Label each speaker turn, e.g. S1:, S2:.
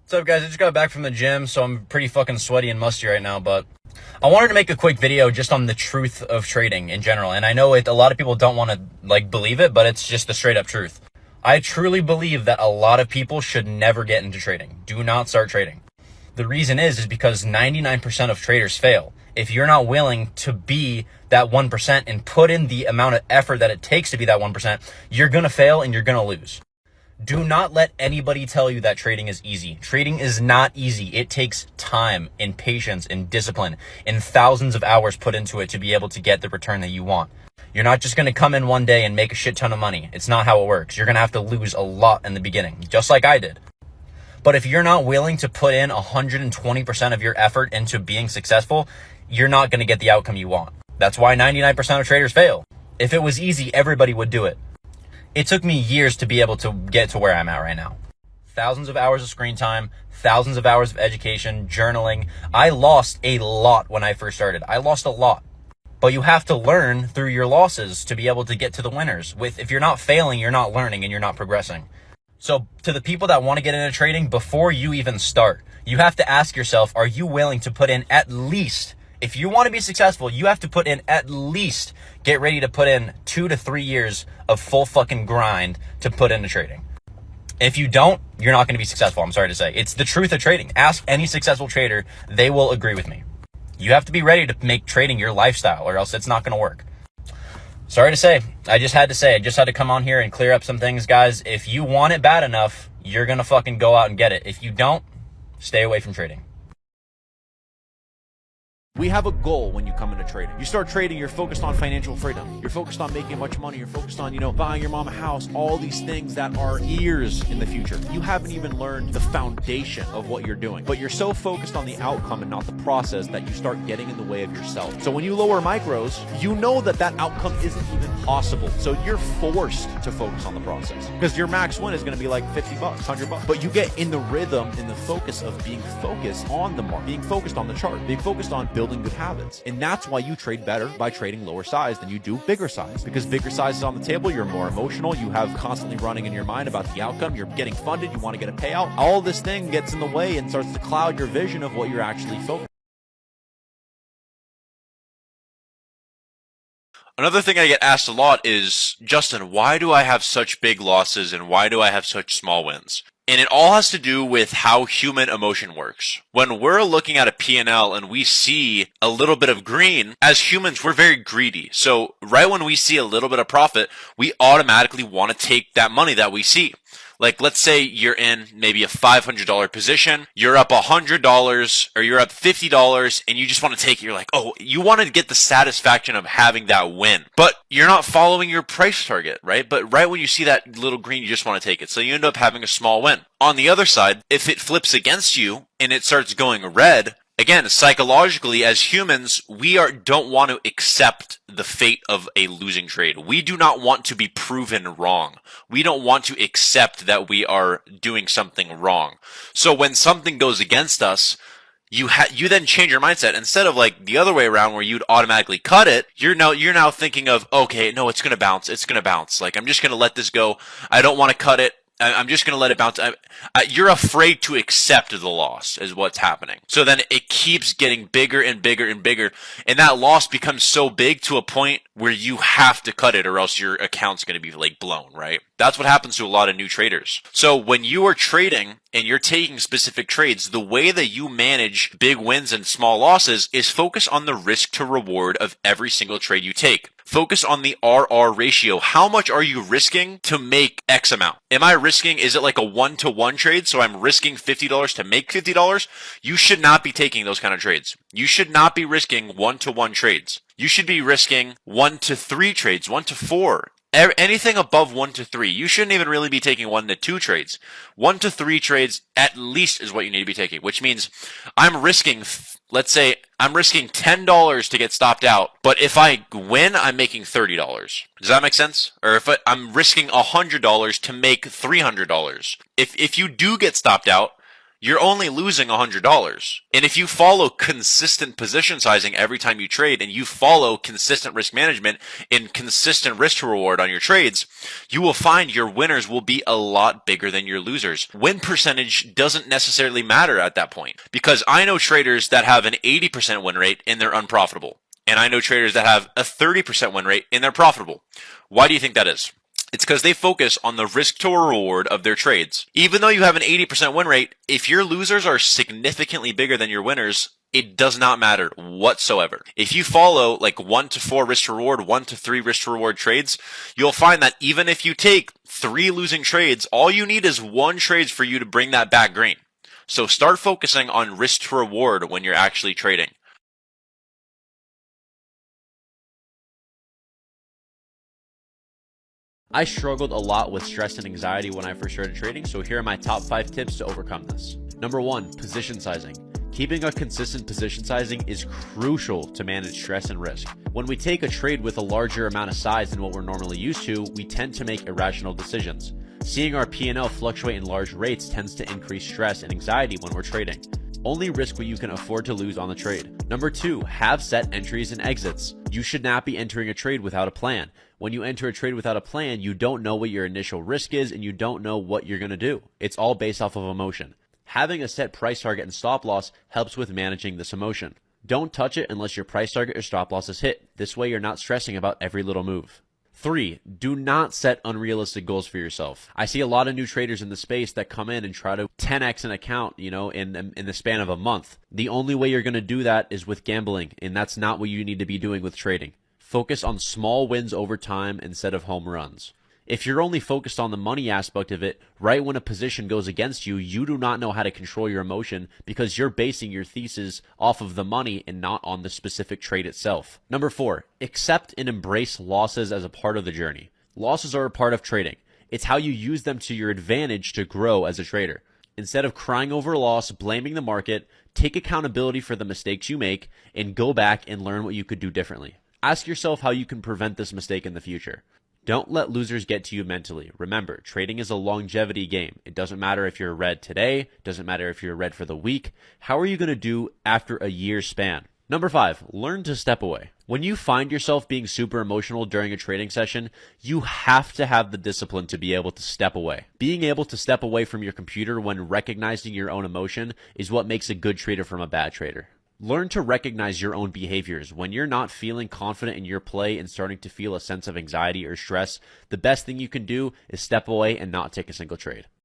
S1: What's up, guys? I just got back from the gym, so I'm pretty fucking sweaty and musty right now, but I wanted to make a quick video just on the truth of trading in general. And I know a lot of people don't want to believe it, but it's just the straight up truth. I truly believe that a lot of people should never get into trading. Do not start trading. The reason is because 99% of traders fail. If you're not willing to be that 1% and put in the amount of effort that it takes to be that 1%, you're going to fail and you're going to lose. Do not let anybody tell you that trading is easy. Trading is not easy. It takes time and patience and discipline and thousands of hours put into it to be able to get the return that you want. You're not just going to come in one day and make a shit ton of money. It's not how it works. You're going to have to lose a lot in the beginning, just like I did. But if you're not willing to put in 120% of your effort into being successful, you're not going to get the outcome you want. That's why 99% of traders fail. If it was easy, everybody would do it. It took me years to be able to get to where I'm at right now. Thousands of hours of screen time, thousands of hours of education, journaling. I lost a lot when I first started. I lost a lot. But you have to learn through your losses to be able to get to the winners. If you're not failing, you're not learning and you're not progressing. So to the people that want to get into trading, before you even start, you have to ask yourself, are you willing to put in at least, if you want to be successful, you have to put in at least, get ready to put in 2 to 3 years of full fucking grind to put into trading. If you don't, you're not going to be successful. I'm sorry to say. It's the truth of trading. Ask any successful trader. They will agree with me. You have to be ready to make trading your lifestyle or else it's not going to work. Sorry to say. I just had to come on here and clear up some things, guys. If you want it bad enough, you're going to fucking go out and get it. If you don't, stay away from trading.
S2: We have a goal when you come into trading. You start trading, you're focused on financial freedom. You're focused on making a bunch of money. You're focused on, buying your mom a house, all these things that are years in the future. You haven't even learned the foundation of what you're doing, but you're so focused on the outcome and not the process that you start getting in the way of yourself. So when you lower micros, you know that outcome isn't even possible. So you're forced to focus on the process because your max win is going to be like $50, $100. But you get in the rhythm, in the focus of being focused on the market, being focused on the chart, being focused on building good habits. And that's why you trade better by trading lower size than you do bigger size, because bigger size is on the table. You're more emotional. You have constantly running in your mind about the outcome. You're getting funded. You want to get a payout. All this thing gets in the way and starts to cloud your vision of what you're actually focused.
S3: Another thing I get asked a lot is, Justin, why do I have such big losses and why do I have such small wins? And it all has to do with how human emotion works. When we're looking at a P&L and we see a little bit of green, as humans, we're very greedy. So right when we see a little bit of profit, we automatically want to take that money that we see. Like, let's say you're in maybe a $500 position, you're up $100 or you're up $50 and you just want to take it. You're like, oh, you want to get the satisfaction of having that win, but you're not following your price target, right? But right when you see that little green, you just want to take it. So you end up having a small win. On the other side, if it flips against you and it starts going red, again, psychologically, as humans, we don't want to accept the fate of a losing trade. We do not want to be proven wrong. We don't want to accept that we are doing something wrong. So when something goes against us, you then change your mindset. Instead of like the other way around where you'd automatically cut it, you're now thinking of, okay, no, it's going to bounce. It's going to bounce. Like, I'm just going to let this go. I don't want to cut it. I'm just going to let it bounce. You're afraid to accept the loss is what's happening. So then it keeps getting bigger and bigger and bigger. And that loss becomes so big to a point where you have to cut it or else your account's going to be like blown, right? That's what happens to a lot of new traders. So when you are trading and you're taking specific trades, the way that you manage big wins and small losses is focus on the risk to reward of every single trade you take. Focus on the RR ratio. How much are you risking to make X amount? Is it like a 1-to-1 trade? So I'm risking $50 to make $50? You should not be taking those kind of trades. You should not be risking 1-to-1 trades. You should be risking 1-to-3 trades, 1-to-4. Anything above 1-to-3. You shouldn't even really be taking 1-to-2 trades. 1-to-3 trades at least is what you need to be taking, which means let's say I'm risking $10 to get stopped out, but if I win, I'm making $30. Does that make sense? Or if I'm risking $100 to make $300. If you do get stopped out, you're only losing $100. And if you follow consistent position sizing every time you trade, and you follow consistent risk management and consistent risk to reward on your trades, you will find your winners will be a lot bigger than your losers. Win percentage doesn't necessarily matter at that point, because I know traders that have an 80% win rate and they're unprofitable. And I know traders that have a 30% win rate and they're profitable. Why do you think that is? It's because they focus on the risk to reward of their trades. Even though you have an 80% win rate, if your losers are significantly bigger than your winners, it does not matter whatsoever. If you follow like 1 to 4 risk to reward, 1 to 3 risk to reward trades, you'll find that even if you take 3 losing trades, all you need is 1 trade for you to bring that back green. So start focusing on risk to reward when you're actually trading.
S2: I struggled a lot with stress and anxiety when I first started trading, so here are my top 5 tips to overcome this. Number 1, position sizing. Keeping a consistent position sizing is crucial to manage stress and risk. When we take a trade with a larger amount of size than what we're normally used to, we tend to make irrational decisions. Seeing our P&L fluctuate in large rates tends to increase stress and anxiety when we're trading. Only risk what you can afford to lose on the trade. Number 2, have set entries and exits. You should not be entering a trade without a plan. When you enter a trade without a plan, you don't know what your initial risk is and you don't know what you're going to do. It's all based off of emotion. Having a set price target and stop loss helps with managing this emotion. Don't touch it unless your price target or stop loss is hit. This way you're not stressing about every little move. 3, do not set unrealistic goals for yourself. I see a lot of new traders in the space that come in and try to 10x an account, in the span of a month. The only way you're going to do that is with gambling, and that's not what you need to be doing with trading. Focus on small wins over time instead of home runs. If you're only focused on the money aspect of it, right when a position goes against you, you do not know how to control your emotion because you're basing your thesis off of the money and not on the specific trade itself. Number 4, accept and embrace losses as a part of the journey. Losses are a part of trading. It's how you use them to your advantage to grow as a trader. Instead of crying over a loss, blaming the market, take accountability for the mistakes you make and go back and learn what you could do differently. Ask yourself how you can prevent this mistake in the future. Don't let losers get to you mentally. Remember, trading is a longevity game. It doesn't matter if you're red today, doesn't matter if you're red for the week. How are you going to do after a year span? Number 5, learn to step away. When you find yourself being super emotional during a trading session, you have to have the discipline to be able to step away. Being able to step away from your computer when recognizing your own emotion is what makes a good trader from a bad trader. Learn to recognize your own behaviors. When you're not feeling confident in your play and starting to feel a sense of anxiety or stress, the best thing you can do is step away and not take a single trade.